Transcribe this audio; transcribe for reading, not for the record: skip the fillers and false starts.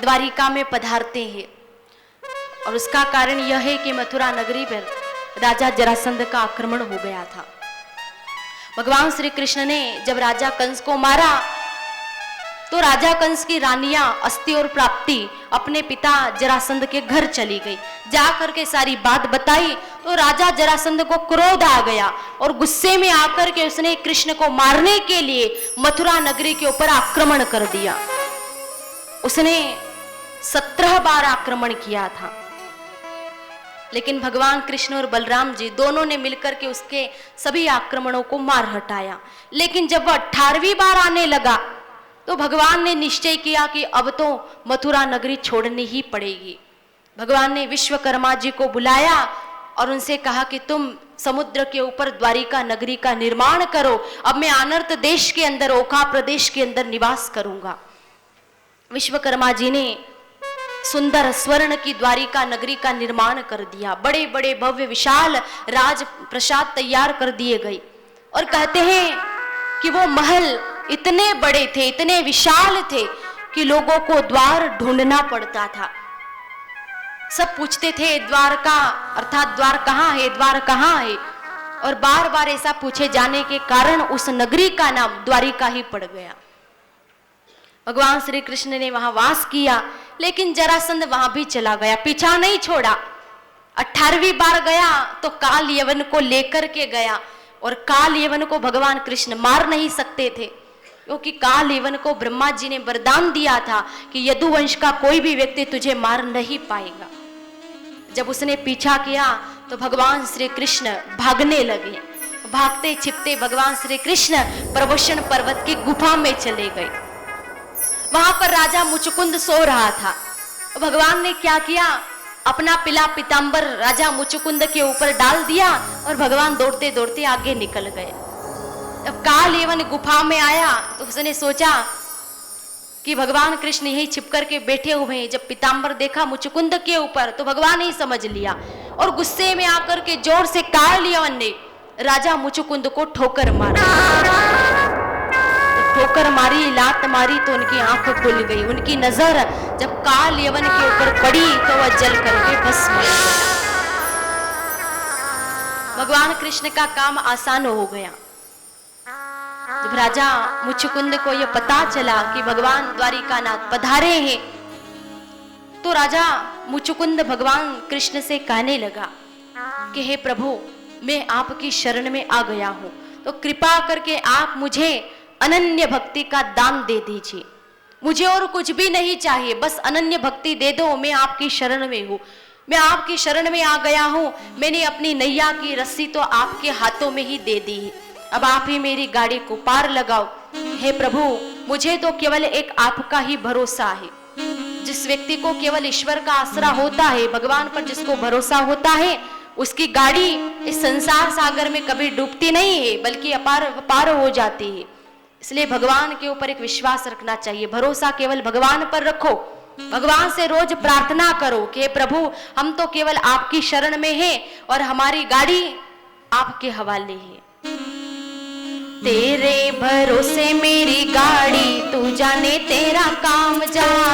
द्वारिका में पधारते हैं और उसका कारण यह है कि मथुरा नगरी पर राजा जरासंध का आक्रमण हो गया था। भगवान श्री कृष्ण ने जब राजा कंस को मारा तो राजा कंस की रानियां अस्ति और प्राप्ति अपने पिता जरासंध के घर चली गई। जाकर के सारी बात बताई तो राजा जरासंध को क्रोध आ गया और गुस्से में आकर के उसने कृष्ण को मारने के लिए मथुरा नगरी के ऊपर आक्रमण कर दिया। उसने 17 बार आक्रमण किया था, लेकिन भगवान कृष्ण और बलराम जी दोनों ने मिलकर के उसके सभी आक्रमणों को मार हटाया। लेकिन जब वह 18वीं बार आने लगा तो भगवान ने निश्चय किया कि अब तो मथुरा नगरी छोड़नी ही पड़ेगी। भगवान ने विश्वकर्मा जी को बुलाया और उनसे कहा कि तुम समुद्र के ऊपर द्वारिका नगरी का निर्माण करो, अब मैं अनर्त देश के अंदर, ओखा प्रदेश के अंदर निवास करूंगा। विश्वकर्मा जी ने सुंदर स्वर्ण की द्वारिका नगरी का निर्माण कर दिया। बड़े बड़े भव्य विशाल राज प्रसाद तैयार कर दिए गए और कहते हैं कि वो महल इतने बड़े थे, इतने विशाल थे कि लोगों को द्वार ढूंढना पड़ता था। सब पूछते थे द्वार का अर्थात द्वार कहाँ है, द्वार कहाँ है, और बार बार ऐसा पूछे जाने के कारण उस नगरी का नाम द्वारिका ही पड़ गया। भगवान श्री कृष्ण ने वहां वास किया, लेकिन जरासंध वहां भी चला गया, पीछा नहीं छोड़ा। 18वीं बार गया तो काल यवन को लेकर के गया और काल यवन को भगवान कृष्ण मार नहीं सकते थे, क्योंकि काल यवन को ब्रह्मा जी ने वरदान दिया था कि यदुवंश का कोई भी व्यक्ति तुझे मार नहीं पाएगा। जब उसने पीछा किया तो भगवान श्री कृष्ण भागने लगे। भागते छिपते भगवान श्री कृष्ण प्रवशन पर्वत की गुफा में चले गए। वहां पर राजा मुचुकुंद सो रहा था। भगवान ने क्या किया, अपना पिला पीतांबर राजा मुचुकुंद के ऊपर डाल दिया और भगवान दौड़ते दौड़ते आगे निकल गए। जब काल यवन गुफा में आया तो उसने सोचा कि भगवान कृष्ण यही छिप करके बैठे हुए हैं। जब पीतांबर देखा मुचुकुंद के ऊपर तो भगवान ही समझ लिया और गुस्से में आकर के जोर से काल यवन ने राजा मुचुकुंद को ठोकर मारा। ठोकर मारी, लात मारी तो उनकी आंख खुल गई। उनकी नजर जब काल यवन के ऊपर पड़ी तो वह जल करके भस्म हो गया। भगवान कृष्ण का काम आसान हो गया। जब राजा मुचुकुंद को यह पता चला कि भगवान द्वारिकानाथ पधारे हैं तो राजा मुचुकुंद भगवान कृष्ण से कहने लगा कि हे प्रभु, मैं आपकी शरण में आ गया हूं, तो कृपा करके आप मुझे अनन्य भक्ति का दान दे दीजिए। मुझे और कुछ भी नहीं चाहिए, बस अनन्य भक्ति दे दो। मैं आपकी शरण में हूँ, मैं आपकी शरण में आ गया हूँ। मैंने अपनी नैया की रस्सी तो आपके हाथों में ही दे दी है, अब आप ही मेरी गाड़ी को पार लगाओ। हे प्रभु, मुझे तो केवल एक आपका ही भरोसा है। जिस व्यक्ति को केवल ईश्वर का आसरा होता है, भगवान पर जिसको भरोसा होता है, उसकी गाड़ी इस संसार सागर में कभी डूबती नहीं है, बल्कि अपार हो जाती है। इसलिए भगवान के ऊपर एक विश्वास रखना चाहिए। भरोसा केवल भगवान पर रखो। भगवान से रोज प्रार्थना करो कि प्रभु, हम तो केवल आपकी शरण में हैं और हमारी गाड़ी आपके हवाले है। तेरे भरोसे मेरी गाड़ी, तू जाने तेरा काम जाने।